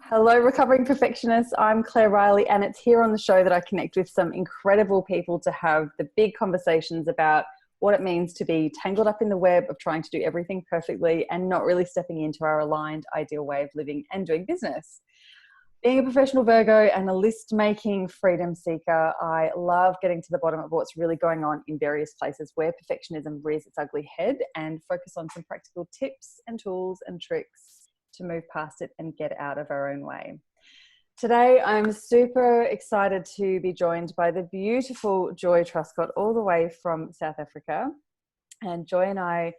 Hello, recovering perfectionists. I'm Claire Riley, and it's here on the show that I connect with some incredible people to have the big conversations about what it means to be tangled up in the web of trying to do everything perfectly and not really stepping into our aligned, ideal way of living and doing business. Being a professional Virgo and a list-making freedom seeker, I love getting to the bottom of what's really going on in various places where perfectionism rears its ugly head and focus on some practical tips and tools and tricks to move past it and get out of our own way. Today, I'm super excited to be joined by the beautiful Joy Truscott, all the way from South Africa. And Joy and I,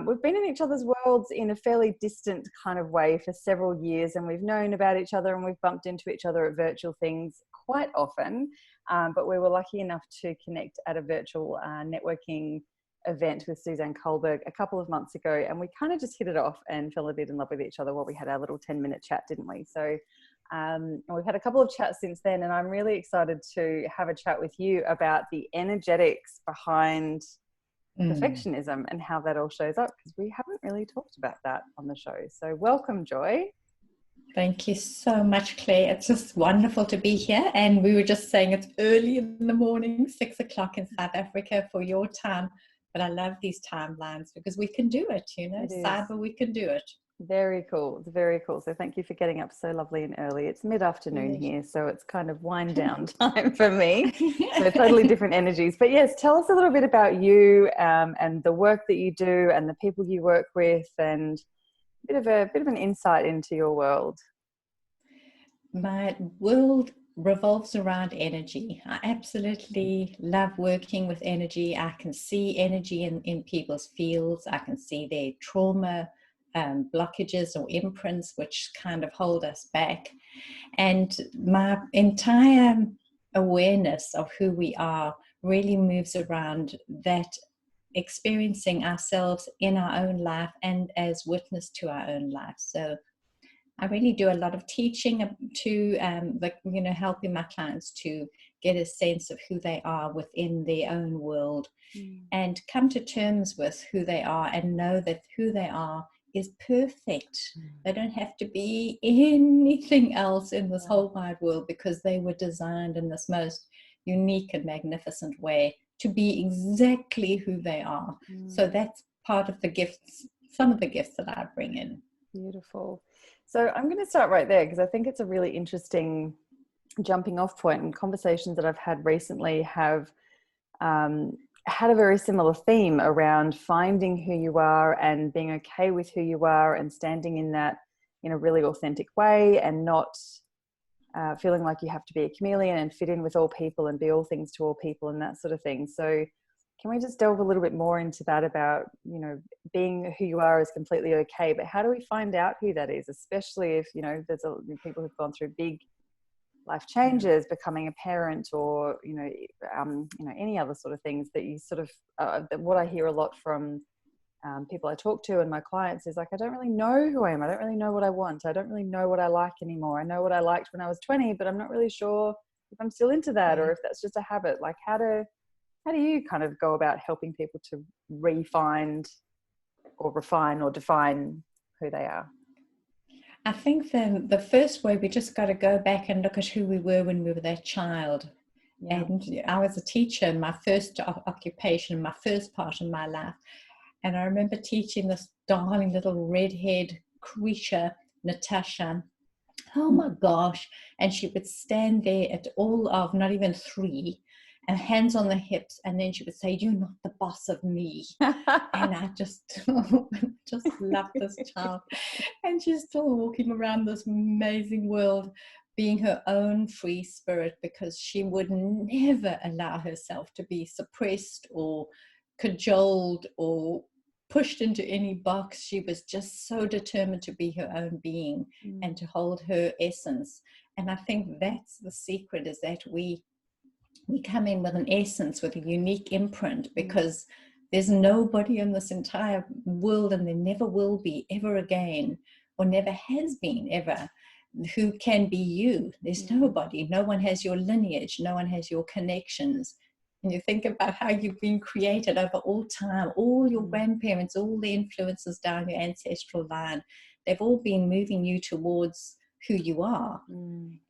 we've been in each other's worlds in a fairly distant kind of way for several years, and we've known about each other and we've bumped into each other at virtual things quite often. But we were lucky enough to connect at a virtual networking event with Suzanne Kohlberg a couple of months ago, and we kind of just hit it off and fell a bit in love with each other while we had our little 10-minute chat, didn't we? So and we've had a couple of chats since then, and I'm really excited to have a chat with you about the energetics behind perfectionism and how that all shows up, because we haven't really talked about that on the show. So welcome, Joy. Thank you so much, Claire. It's just wonderful to be here. And we were just saying it's early in the morning, 6 o'clock in South Africa for your time. But I love these timelines because we can do it, cyber, we can do it. Very cool. It's very cool. So thank you for getting up so lovely and early. It's mid-afternoon here, so it's kind of wind down time for me. So totally different energies. But yes, tell us a little bit about you and the work that you do and the people you work with, and a bit of an insight into your world. My world revolves around energy. I absolutely love working with energy. I can see energy in people's fields. I can see their trauma, blockages or imprints which kind of hold us back. And my entire awareness of who we are really moves around that, experiencing ourselves in our own life and as witness to our own life. So I really do a lot of teaching to helping my clients to get a sense of who they are within their own world and come to terms with who they are and know that who they are is perfect. They don't have to be anything else in this whole wide world, because they were designed in this most unique and magnificent way to be exactly who they are. So that's part of the gifts, some of the gifts that I bring in. Beautiful. So I'm going to start right there, because I think it's a really interesting jumping off point, and conversations that I've had recently have had a very similar theme around finding who you are and being okay with who you are and standing in that in a really authentic way, and not feeling like you have to be a chameleon and fit in with all people and be all things to all people and that sort of thing. So can we just delve a little bit more into that about, being who you are is completely okay, but how do we find out who that is, especially if, there's people who've gone through big life changes, becoming a parent, or, any other sort of things that you sort of, what I hear a lot from people I talk to and my clients is like, I don't really know who I am. I don't really know what I want. I don't really know what I like anymore. I know what I liked when I was 20, but I'm not really sure if I'm still into that or if that's just a habit. Like, how do you kind of go about helping people to refine or define who they are? I think the first way, we just got to go back and look at who we were when we were that child. Yeah. And I was a teacher in my first occupation, my first part of my life. And I remember teaching this darling little redhead creature, Natasha. Oh my gosh. And she would stand there at all of not even 3 and hands on the hips, and then she would say, "You're not the boss of me." And I just love this child. And she's still walking around this amazing world, being her own free spirit, because she would never allow herself to be suppressed or cajoled or pushed into any box. She was just so determined to be her own being and to hold her essence. And I think that's the secret, is that we come in with an essence, with a unique imprint, because there's nobody in this entire world, and there never will be ever again, or never has been ever, who can be you. There's nobody. No one has your lineage. No one has your connections. And you think about how you've been created over all time, all your grandparents, all the influences down your ancestral line, they've all been moving you towards who you are.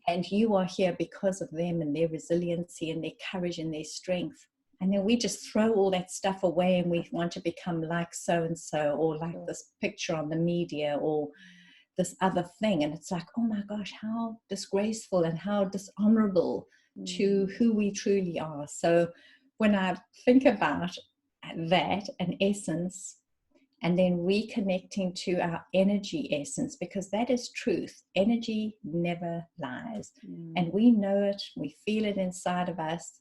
And you are here because of them and their resiliency and their courage and their strength. And then we just throw all that stuff away and we want to become like so-and-so, or like this picture on the media, or this other thing. And it's like, oh my gosh, how disgraceful and how dishonorable to who we truly are. So when I think about that, an essence, and then reconnecting to our energy essence, because that is truth. Energy never lies. And we know it, we feel it inside of us.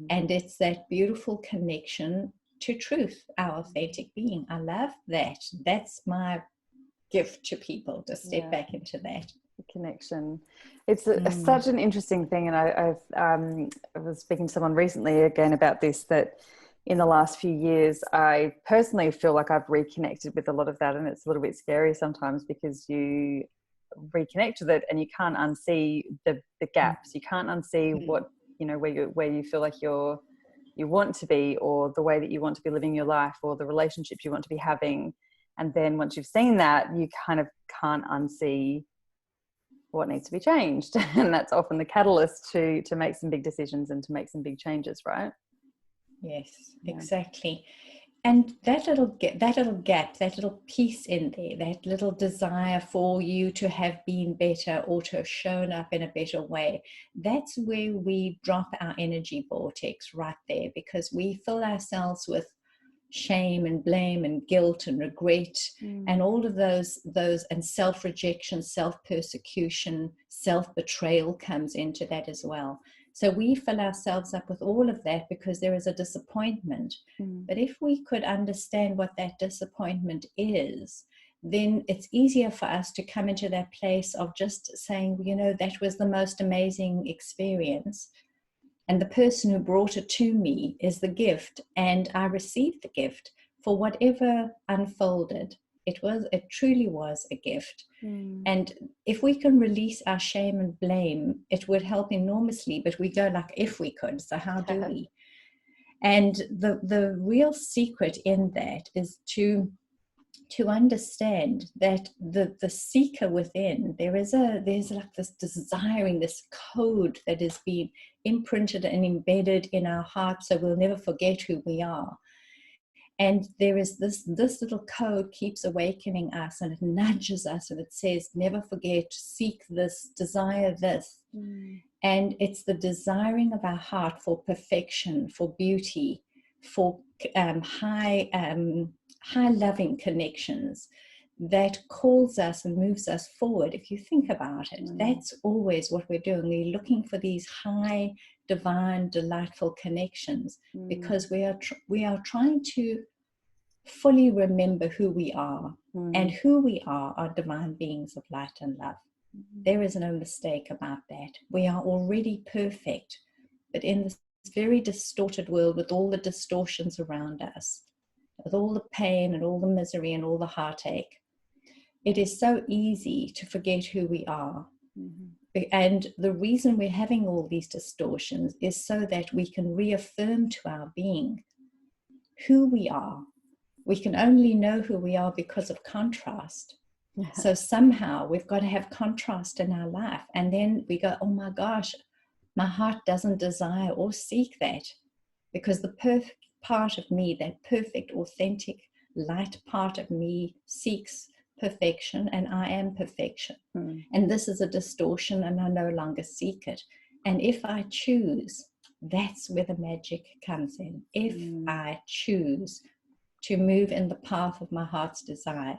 And it's that beautiful connection to truth, our authentic being. I love that. That's my gift to people, to step back into that. The connection. It's such an interesting thing. And I was speaking to someone recently again about this, that in the last few years, I personally feel like I've reconnected with a lot of that. And it's a little bit scary sometimes, because you reconnect with it and you can't unsee the gaps. You can't unsee what, you know, where you feel like you want to be, or the way that you want to be living your life, or the relationships you want to be having. And then once you've seen that, you kind of can't unsee what needs to be changed. And that's often the catalyst to make some big decisions and to make some big changes, right? Yes, exactly. And that little gap, that little piece in there, that little desire for you to have been better or to have shown up in a better way, that's where we drop our energy vortex, right there, because we fill ourselves with shame and blame and guilt and regret and all of those and self-rejection, self-persecution, self-betrayal comes into that as well. So we fill ourselves up with all of that because there is a disappointment. But if we could understand what that disappointment is, then it's easier for us to come into that place of just saying, you know, that was the most amazing experience. And the person who brought it to me is the gift, and I received the gift for whatever unfolded. It truly was a gift. And if we can release our shame and blame, it would help enormously. But we go like, if we could, so how do we? And the real secret in that is to understand that the seeker within, there's like this desiring, this code that is being imprinted and embedded in our heart, so we'll never forget who we are. And there is this little code keeps awakening us, and it nudges us, and it says, never forget, seek this, desire this. And it's the desiring of our heart for perfection, for beauty, for high loving connections that calls us and moves us forward. If you think about it, that's always what we're doing. We're looking for these high, divine, delightful connections because we are trying to fully remember who we are, and who we are divine beings of light and love. There is no mistake about that. We are already perfect, but in this very distorted world with all the distortions around us, with all the pain and all the misery and all the heartache, it is so easy to forget who we are. And the reason we're having all these distortions is so that we can reaffirm to our being who we are. We can only know who we are because of contrast. So somehow we've got to have contrast in our life. And then we go, oh my gosh, my heart doesn't desire or seek that, because the perfect part of me, that perfect, authentic, light part of me seeks perfection, and I am perfection. And this is a distortion, and I no longer seek it. And if I choose, that's where the magic comes in. If I choose to move in the path of my heart's desire,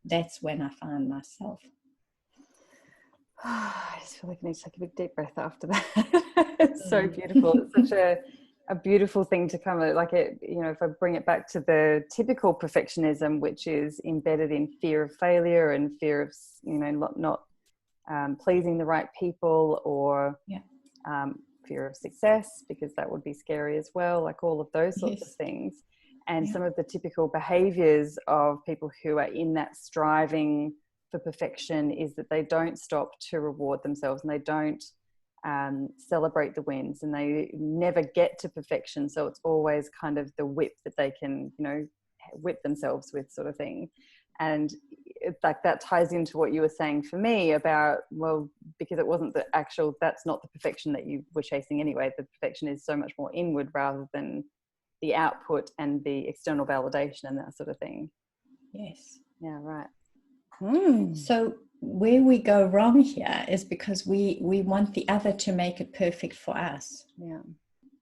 that's when I find myself. I just feel like I need to take a big deep breath after that. It's so beautiful. It's such a beautiful thing to come like it, you know, if I bring it back to the typical perfectionism, which is embedded in fear of failure and fear of, you know, not pleasing the right people, or fear of success, because that would be scary as well, like all of those sorts of things. And some of the typical behaviors of people who are in that striving for perfection is that they don't stop to reward themselves, and they don't celebrate the wins, and they never get to perfection. So it's always kind of the whip that they can, you know, whip themselves with, sort of thing. And it's like that ties into what you were saying for me about, well, because it wasn't the actual, that's not the perfection that you were chasing anyway. The perfection is so much more inward rather than the output and the external validation and that sort of thing. Yes. Yeah, right. So where we go wrong here is because we want the other to make it perfect for us. Yeah.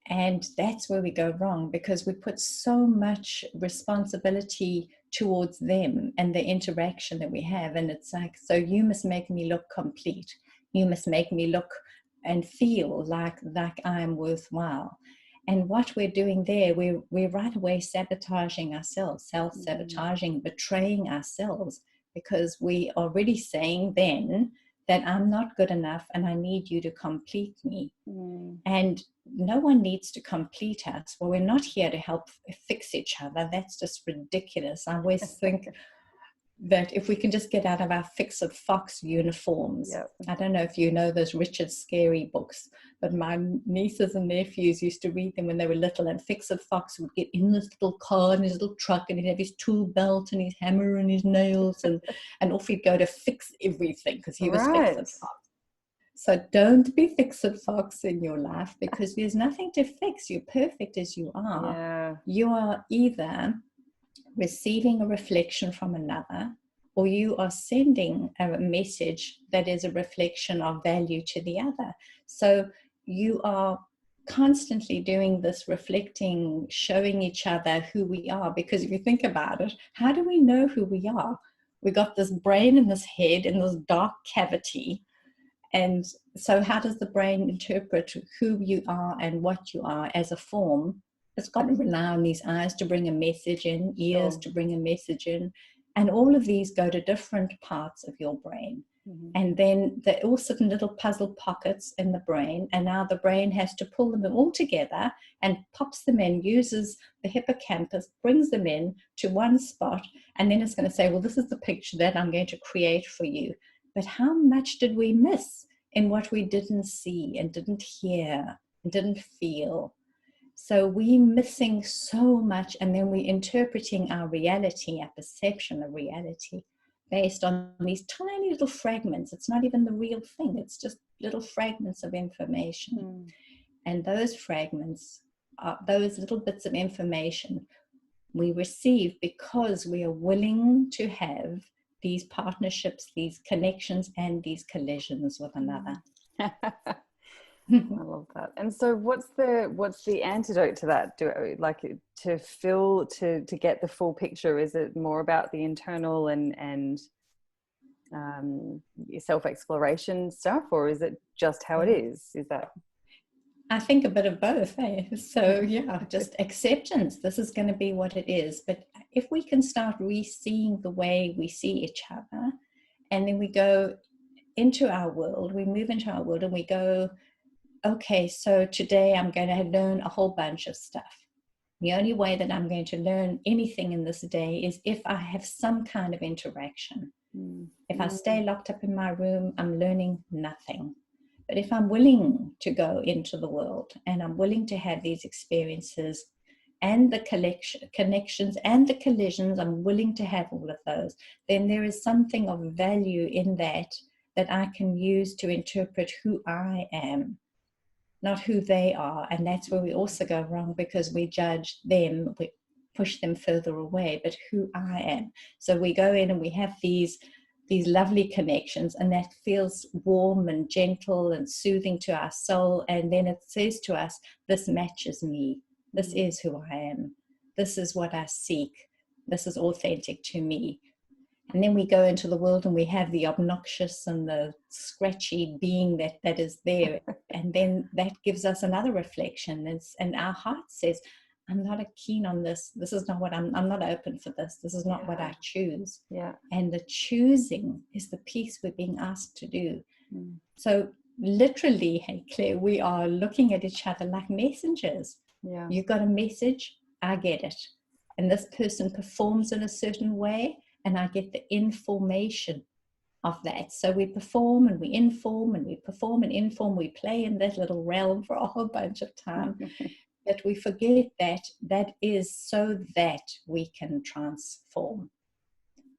And that's where we go wrong, because we put so much responsibility towards them and the interaction that we have. And it's like, so you must make me look complete. You must make me look and feel like I'm worthwhile. And what we're doing there, we're right away sabotaging ourselves, self-sabotaging, betraying ourselves, because we are already saying then that I'm not good enough and I need you to complete me. And no one needs to complete us. Well, we're not here to help fix each other. That's just ridiculous. I always think that if we can just get out of our Fix-It Fox uniforms. Yep. I don't know if you know those Richard Scarry books, but my nieces and nephews used to read them when they were little, and Fix-It Fox would get in this little car and his little truck, and he'd have his tool belt and his hammer and his nails, and off he'd go to fix everything, because he was Fix-It Fox. So don't be Fix-It Fox in your life, because there's nothing to fix. You're perfect as you are. Yeah. You are either receiving a reflection from another, or you are sending a message that is a reflection of value to the other. So you are constantly doing this reflecting, showing each other who we are. Because if you think about it, how do we know who we are? We got this brain and this head in this dark cavity. And so how does the brain interpret who you are and what you are as a form? It's got to rely on these eyes to bring a message in, ears to bring a message in. And all of these go to different parts of your brain. And then they all sit in little puzzle pockets in the brain. And now the brain has to pull them all together and pops them in, uses the hippocampus, brings them in to one spot. And then it's going to say, well, this is the picture that I'm going to create for you. But how much did we miss in what we didn't see and didn't hear and didn't feel? So we're missing so much, and then we're interpreting our reality, our perception of reality, based on these tiny little fragments. It's not even the real thing. It's just little fragments of information. And those fragments, those little bits of information we receive because we are willing to have these partnerships, these connections, and these collisions with another. I love that. And so what's the antidote to that? To get the full picture? Is it more about the internal and self-exploration stuff, or is it just how it is? Is that? I think a bit of both, eh? So yeah, just acceptance. This is going to be what it is. But if we can start re-seeing the way we see each other, and then we go into our world, we move into our world and we go, okay, so today I'm going to learn a whole bunch of stuff. The only way that I'm going to learn anything in this day is if I have some kind of interaction. If I stay locked up in my room, I'm learning nothing. But if I'm willing to go into the world and I'm willing to have these experiences and the connections and the collisions, I'm willing to have all of those, then there is something of value in that I can use to interpret who I am, not who they are. And that's where we also go wrong, because we judge them, we push them further away, but who I am. So we go in and we have these lovely connections, and that feels warm and gentle and soothing to our soul. And then it says to us, this matches me. This is who I am. This is what I seek. This is authentic to me. And then we go into the world and we have the obnoxious and the scratchy being that is there. And then that gives us another reflection. And our heart says, I'm not keen on this. This is not what I'm not open for this. This is not what I choose. Yeah. And the choosing is the piece we're being asked to do. So literally, hey Claire, we are looking at each other like messengers. Yeah. You've got a message, I get it. And this person performs in a certain way, and I get the information of that. So we perform and we inform and we perform and inform. We play in that little realm for a whole bunch of time. But we forget that is so that we can transform.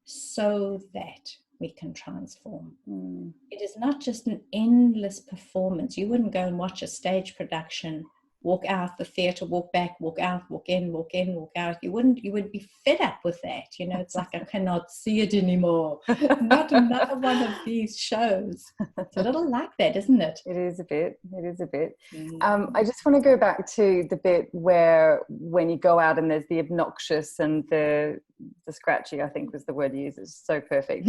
so that we can transform. Mm. It is not just an endless performance. You wouldn't go and watch a stage production, walk out the theatre, walk back, walk out, walk in, walk in, walk out. You would be fed up with that. You know, it's like, I cannot see it anymore. Not another one of these shows. It's a little like that, isn't it? It is a bit. Mm. I just want to go back to the bit where when you go out and there's the obnoxious and the scratchy, I think was the word you used. It's so perfect.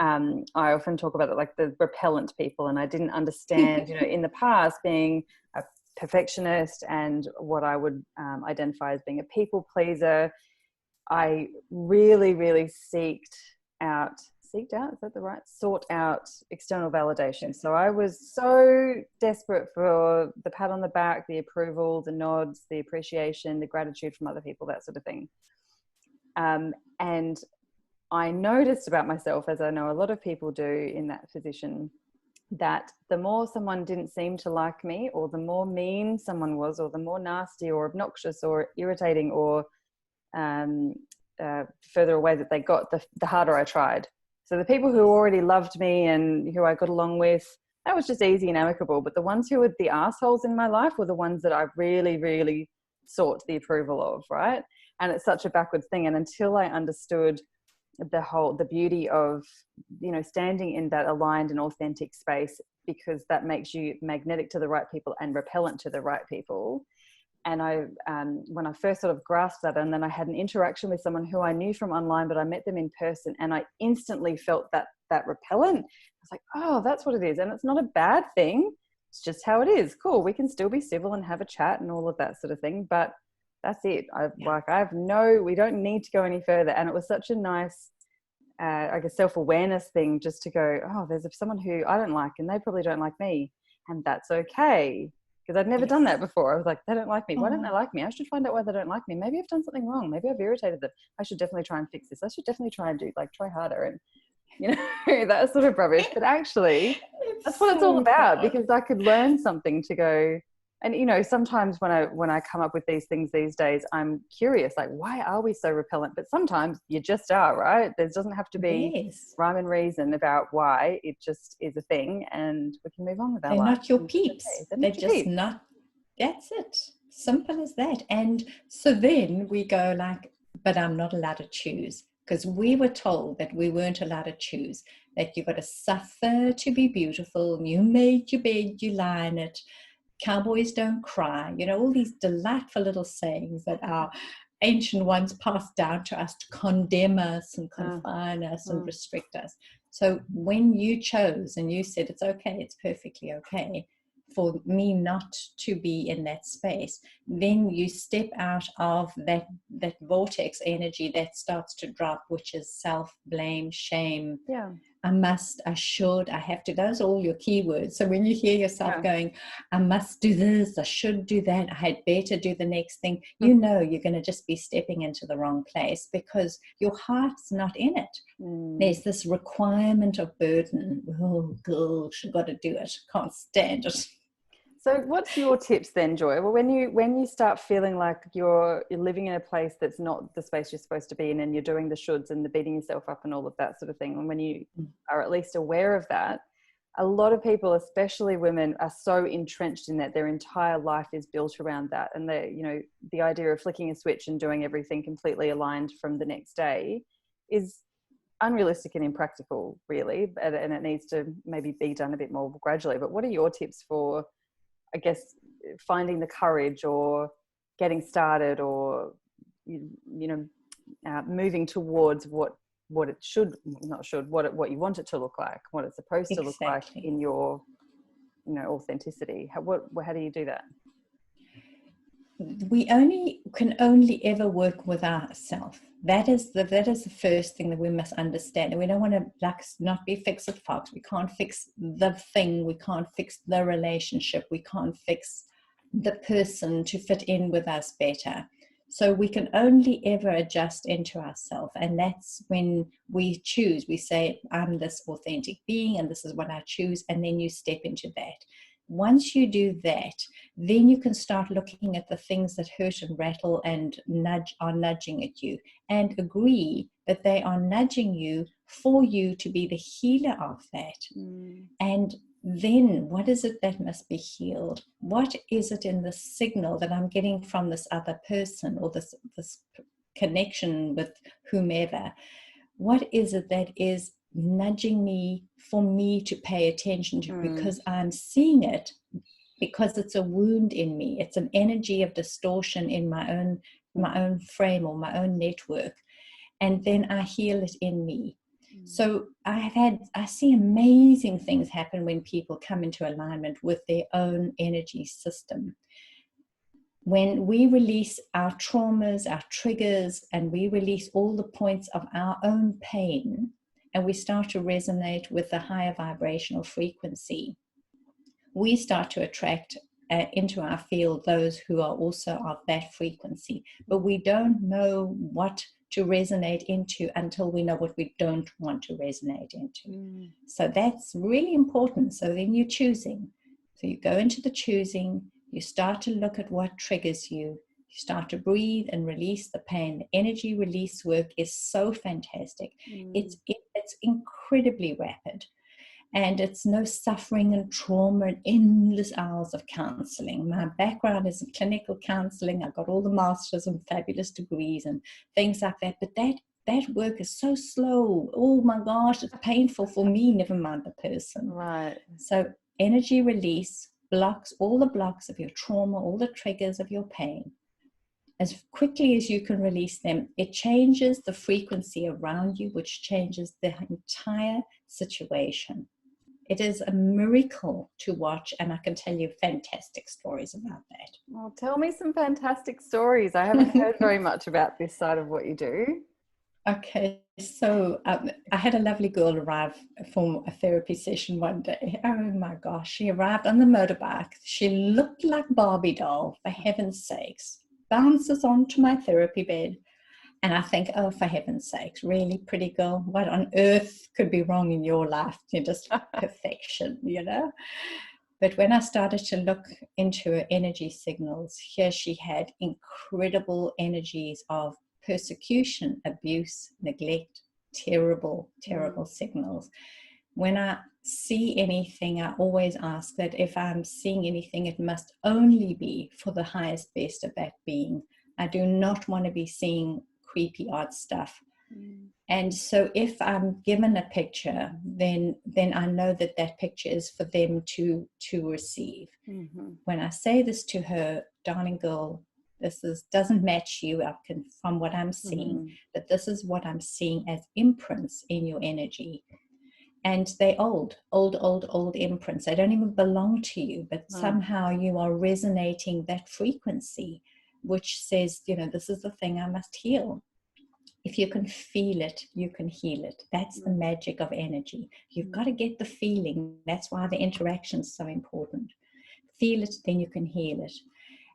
I often talk about it like the repellent people, and I didn't understand, you know, in the past being a perfectionist and what I would identify as being a people pleaser. I really, really sought out external validation. So I was so desperate for the pat on the back, the approval, the nods, the appreciation, the gratitude from other people, that sort of thing. And I noticed about myself, as I know a lot of people do in that position, that the more someone didn't seem to like me, or the more mean someone was, or the more nasty or obnoxious or irritating or further away that they got, the harder I tried. So the people who already loved me and who I got along with, that was just easy and amicable. But the ones who were the assholes in my life were the ones that I really, really sought the approval of, right? And it's such a backwards thing. And until I understood the beauty of, you know, standing in that aligned and authentic space, because that makes you magnetic to the right people and repellent to the right people. And I, when I first sort of grasped that, and then I had an interaction with someone who I knew from online, but I met them in person, and I instantly felt that repellent. I was like, oh, that's what it is. And it's not a bad thing. It's just how it is. Cool. We can still be civil and have a chat and all of that sort of thing. But that's it. We don't need to go any further. And it was such a nice, I guess, self-awareness thing, just to go, oh, there's someone who I don't like, and they probably don't like me. And that's okay. Because I'd never done that before. I was like, they don't like me. Why don't they like me? I should find out why they don't like me. Maybe I've done something wrong. Maybe I've irritated them. I should definitely try and fix this. I should definitely try and try harder. And, you know, that sort of rubbish. But actually, that's what it's all about, because I could learn something to go. And, you know, sometimes when I come up with these things these days, I'm curious, like, why are we so repellent? But sometimes you just are, right? There doesn't have to be rhyme and reason about why. It just is a thing, and we can move on with our lives. They're not your peeps. They're just not. That's it. Simple as that. And so then we go like, but I'm not allowed to choose, because we were told that we weren't allowed to choose, that you've got to suffer to be beautiful. You made your bed, you lie in it. Cowboys don't cry. You know, all these delightful little sayings that our ancient ones passed down to us to condemn us and confine us and restrict us. So when you chose and you said, it's okay, it's perfectly okay for me not to be in that space, then you step out of that vortex energy that starts to drop, which is self-blame, shame. Yeah. I must, I should, I have to. Those are all your keywords. So when you hear yourself going, I must do this, I should do that, I had better do the next thing, you know you're going to just be stepping into the wrong place, because your heart's not in it. There's this requirement of burden. Oh, gosh, I've got to do it. Can't stand it. So what's your tips then, Joy? Well, when you start feeling like you're living in a place that's not the space you're supposed to be in, and you're doing the shoulds and the beating yourself up and all of that sort of thing, and when you are at least aware of that, a lot of people, especially women, are so entrenched in that their entire life is built around that. And you know, the idea of flicking a switch and doing everything completely aligned from the next day is unrealistic and impractical, really. And it needs to maybe be done a bit more gradually. But what are your tips for, I guess, finding the courage or getting started, or, you know, moving towards what it what you want it to look like, what it's supposed to look like in your, you know, authenticity? How do you do that? We can only ever work with ourselves. That is the first thing that we must understand. And we don't want to not be fix it fox. We can't fix the thing. We can't fix the relationship. We can't fix the person to fit in with us better. So we can only ever adjust into ourselves. And that's when we choose. We say, I'm this authentic being and this is what I choose. And then you step into that. once you do that, then you can start looking at the things that hurt and rattle and are nudging at you, and agree that they are nudging you for you to be the healer of that. And then what is it that must be healed? What is it in the signal that I'm getting from this other person, or this connection with whomever? What is it that is nudging me for me to pay attention to? Because I'm seeing it, because it's a wound in me. It's an energy of distortion in my own frame or my own network. And then I heal it in me. So I see amazing things happen when people come into alignment with their own energy system. When we release our traumas, our triggers, and we release all the points of our own pain, and we start to resonate with the higher vibrational frequency, we start to attract into our field those who are also of that frequency. But we don't know what to resonate into until we know what we don't want to resonate into. So that's really important. So then you're choosing. So you go into the choosing, you start to look at what triggers you, you start to breathe and release the pain. The energy release work is so fantastic. It's incredibly rapid. And it's no suffering and trauma and endless hours of counseling. My background is in clinical counseling. I've got all the masters and fabulous degrees and things like that. But that work is so slow. Oh my gosh, it's painful for me, never mind the person. Right. So energy release blocks all the blocks of your trauma, all the triggers of your pain. As quickly as you can release them, it changes the frequency around you, which changes the entire situation. It is a miracle to watch, and I can tell you fantastic stories about that. Well, tell me some fantastic stories. I haven't heard very much about this side of what you do. Okay, so I had a lovely girl arrive for a therapy session one day. Oh my gosh, she arrived on the motorbike. She looked like Barbie doll, for heaven's sakes. Bounces onto my therapy bed. And I think, oh, for heaven's sakes, really, pretty girl, what on earth could be wrong in your life? You're just perfection, you know? But when I started to look into her energy signals, here she had incredible energies of persecution, abuse, neglect, terrible, terrible signals. When I see anything, I always ask that if I'm seeing anything, it must only be for the highest best of that being. I do not want to be seeing creepy odd stuff. And so if I'm given a picture, then I know that that picture is for them to receive. When I say this to her, darling girl, doesn't match you from what I'm seeing, but this is what I'm seeing as imprints in your energy. And they're old imprints. They don't even belong to you, but somehow you are resonating that frequency, which says, you know, this is the thing I must heal. If you can feel it, you can heal it. That's the magic of energy. You've got to get the feeling. That's why the interaction is so important. Feel it, then you can heal it.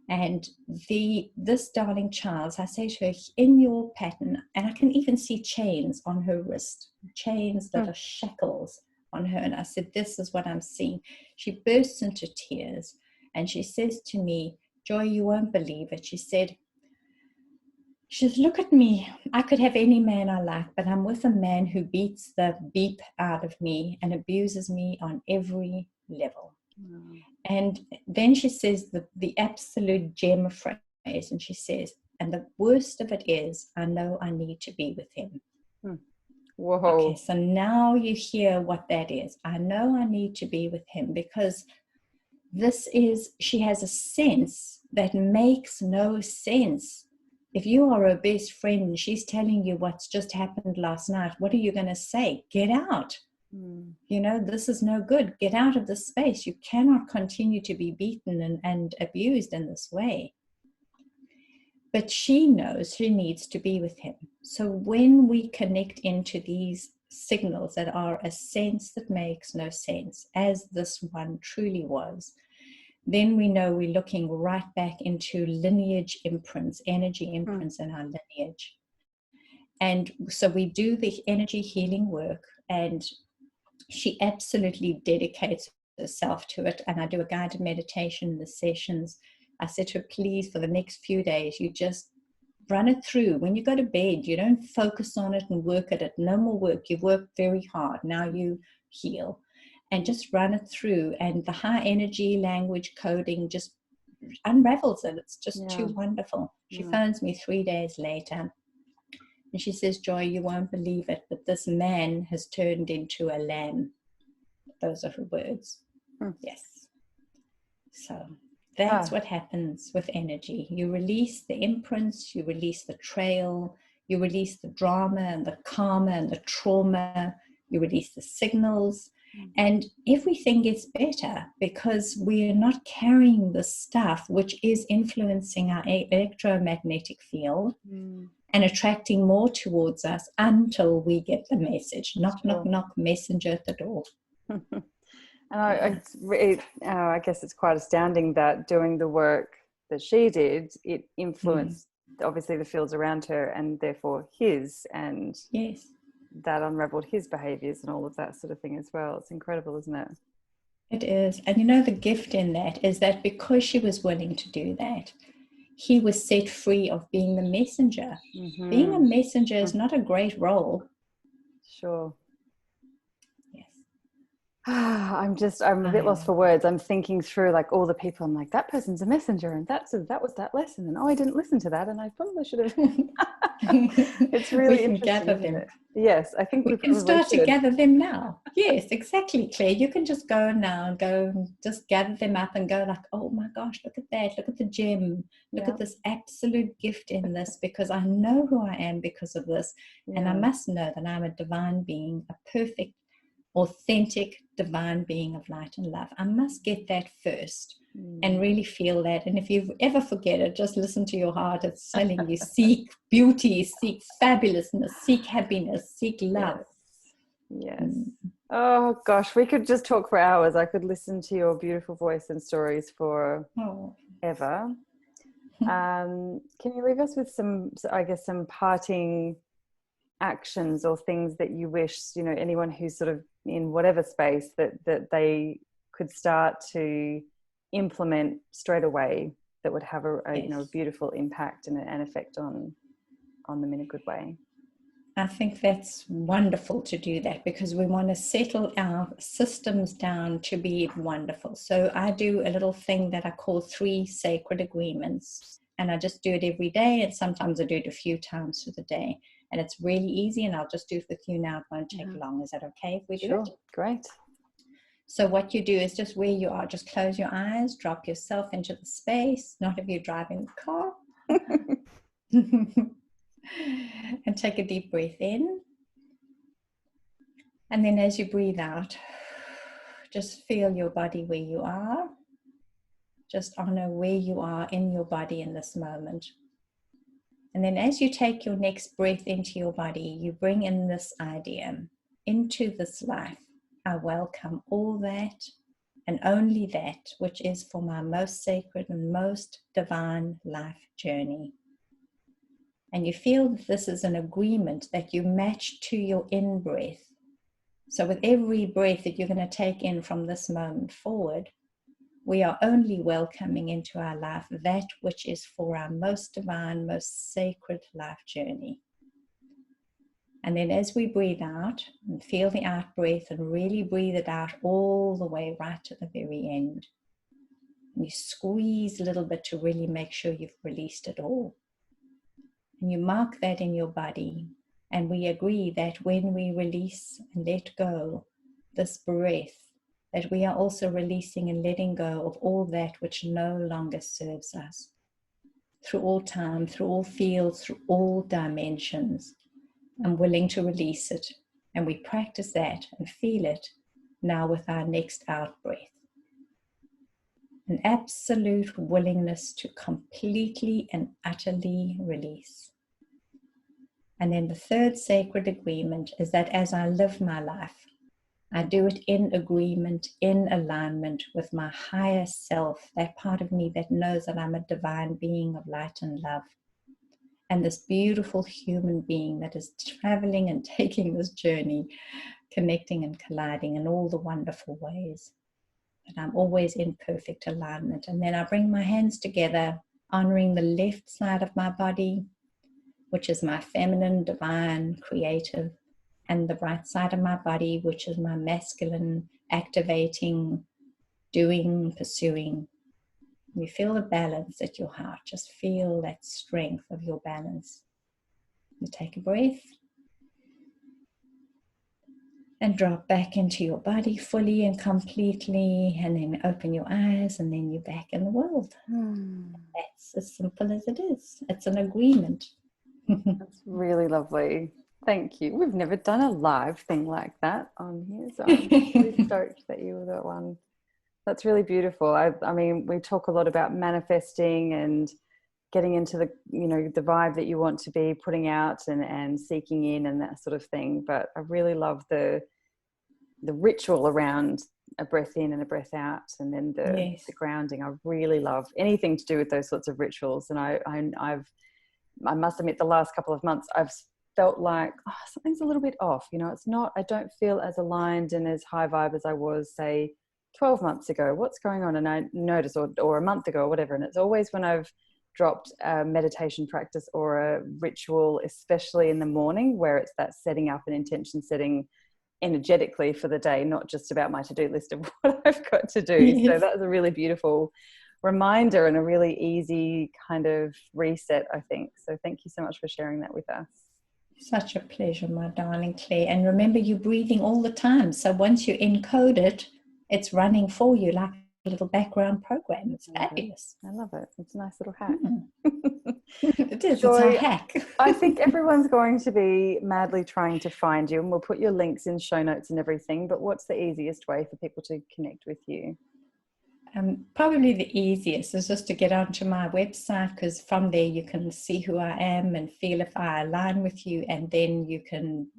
And this darling child, I say to her, in your pattern, and I can even see chains on her wrist, chains that are shackles on her. And I said, this is what I'm seeing. She bursts into tears and she says to me, Joy, you won't believe it. She says, look at me. I could have any man I like, but I'm with a man who beats the beep out of me and abuses me on every level. And then she says the absolute gem of phrase, and she says, and the worst of it is, I know I need to be with him. Whoa. Okay, so now you hear what that is. I know I need to be with him because she has a sense that makes no sense. If you are her best friend and she's telling you what's just happened last night, what are you going to say? Get out. You know, this is no good. Get out of this space. You cannot continue to be beaten and abused in this way. But she knows she needs to be with him. So when we connect into these signals that are a sense that makes no sense, as this one truly was, then we know we're looking right back into lineage imprints, energy imprints in our lineage. And so we do the energy healing work, and she absolutely dedicates herself to it, and I do a guided meditation in the sessions. I said to her, please, for the next few days, you just run it through. When you go to bed, you don't focus on it and work at it. No more work. You've worked very hard. Now you heal. And just run it through. And the high energy language coding just unravels it. It's just too wonderful. She phones me 3 days later. And she says, Joy, you won't believe it, but this man has turned into a lamb. Those are her words. Yes. So that's what happens with energy. You release the imprints, you release the trail, you release the drama and the karma and the trauma, you release the signals, and everything gets better because we are not carrying the stuff which is influencing our electromagnetic field and attracting more towards us until we get the message. Knock, knock, knock, messenger at the door. And I guess it's quite astounding that doing the work that she did, it influenced obviously the fields around her and therefore his, and that unraveled his behaviors and all of that sort of thing as well. It's incredible, isn't it? It is. And you know, the gift in that is that because she was willing to do that, he was set free of being the messenger. Being a messenger is not a great role. Sure. I'm a bit lost for words. I'm thinking through like all the people. I'm like, that person's a messenger, and that was that lesson, and I didn't listen to that, and I probably should have. It's really interesting. Gather them. It? Yes, I think we can start to gather them now. Yes, exactly, Claire. You can just go now and go and just gather them up and go like, oh my gosh, look at that! Look at the gem! Look at this absolute gift in this, because I know who I am because of this, and I must know that I'm a divine being, a perfect, authentic divine being of light and love. I must get that first and really feel that. And if you ever forget it, just listen to your heart. It's telling you, seek beauty, seek fabulousness, seek happiness, seek love. Yes. Oh gosh, we could just talk for hours. I could listen to your beautiful voice and stories for ever. Can you leave us with some parting actions or things that you wish, anyone who's sort of in whatever space that they could start to implement straight away that would have a beautiful impact and an effect on them in a good way? I think that's wonderful to do that, because we want to settle our systems down to be wonderful. So I do a little thing that I call 3 sacred agreements, and I just do it every day, and sometimes I do it a few times through the day. And it's really easy, and I'll just do it with you now. It won't take long. Is that okay if we do it? Great. So what you do is just where you are, just close your eyes, drop yourself into the space, not if you're driving the car. And take a deep breath in. And then as you breathe out, just feel your body where you are. Just honor where you are in your body in this moment. And then as you take your next breath into your body, you bring in this idea, into this life, I welcome all that and only that which is for my most sacred and most divine life journey. And you feel that this is an agreement that you match to your in-breath. So with every breath that you're going to take in from this moment forward, we are only welcoming into our life that which is for our most divine, most sacred life journey. And then as we breathe out and feel the out breath and really breathe it out all the way right to the very end. And you squeeze a little bit to really make sure you've released it all. And you mark that in your body. And we agree that when we release and let go this breath, that we are also releasing and letting go of all that which no longer serves us. Through all time, through all fields, through all dimensions. I'm willing to release it. And we practice that and feel it now with our next out breath. An absolute willingness to completely and utterly release. And then the third sacred agreement is that as I live my life, I do it in agreement, in alignment with my higher self, that part of me that knows that I'm a divine being of light and love. And this beautiful human being that is traveling and taking this journey, connecting and colliding in all the wonderful ways. that I'm always in perfect alignment. And then I bring my hands together, honoring the left side of my body, which is my feminine, divine, creative, and the right side of my body, which is my masculine, activating, doing, pursuing. You feel the balance at your heart. Just feel that strength of your balance. You take a breath and drop back into your body fully and completely, and then open your eyes, and then you're back in the world. That's as simple as it is. It's an agreement. That's really lovely. Thank you. We've never done a live thing like that on here, so I'm really stoked that you were the one. That's really beautiful. I mean, we talk a lot about manifesting and getting into the, you know, the vibe that you want to be putting out and seeking in and that sort of thing. But I really love the ritual around a breath in and a breath out, and then the grounding. I really love anything to do with those sorts of rituals. And I must admit, the last couple of months, I've felt like something's a little bit off. You know, I don't feel as aligned and as high vibe as I was, say, 12 months ago. What's going on? And I notice, or a month ago or whatever. And it's always when I've dropped a meditation practice or a ritual, especially in the morning, where it's that setting up and intention setting energetically for the day, not just about my to-do list of what I've got to do. So that's a really beautiful reminder and a really easy kind of reset, I think. So thank you so much for sharing that with us. Such a pleasure, my darling Claire. And remember, you're breathing all the time. So once you encode it, it's running for you like a little background program. It's fabulous. I love it. It's a nice little hack. It is. Joy, it's a hack. I think everyone's going to be madly trying to find you, and we'll put your links in show notes and everything. But what's the easiest way for people to connect with you? Probably the easiest is just to get onto my website, because from there you can see who I am and feel if I align with you, and then you can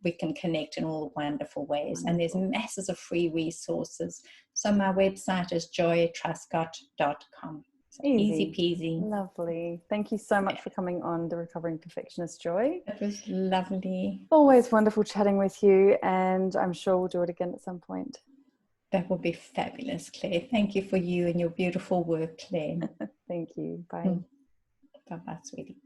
we can connect in all wonderful ways. And there's masses of free resources. So my website is joytruscott.com. So easy peasy. Lovely. Thank you so much for coming on The Recovering Perfectionist, Joy. It was lovely. Always wonderful chatting with you, and I'm sure we'll do it again at some point. That would be fabulous, Claire. Thank you for you and your beautiful work, Claire. Thank you. Bye. Bye-bye, sweetie.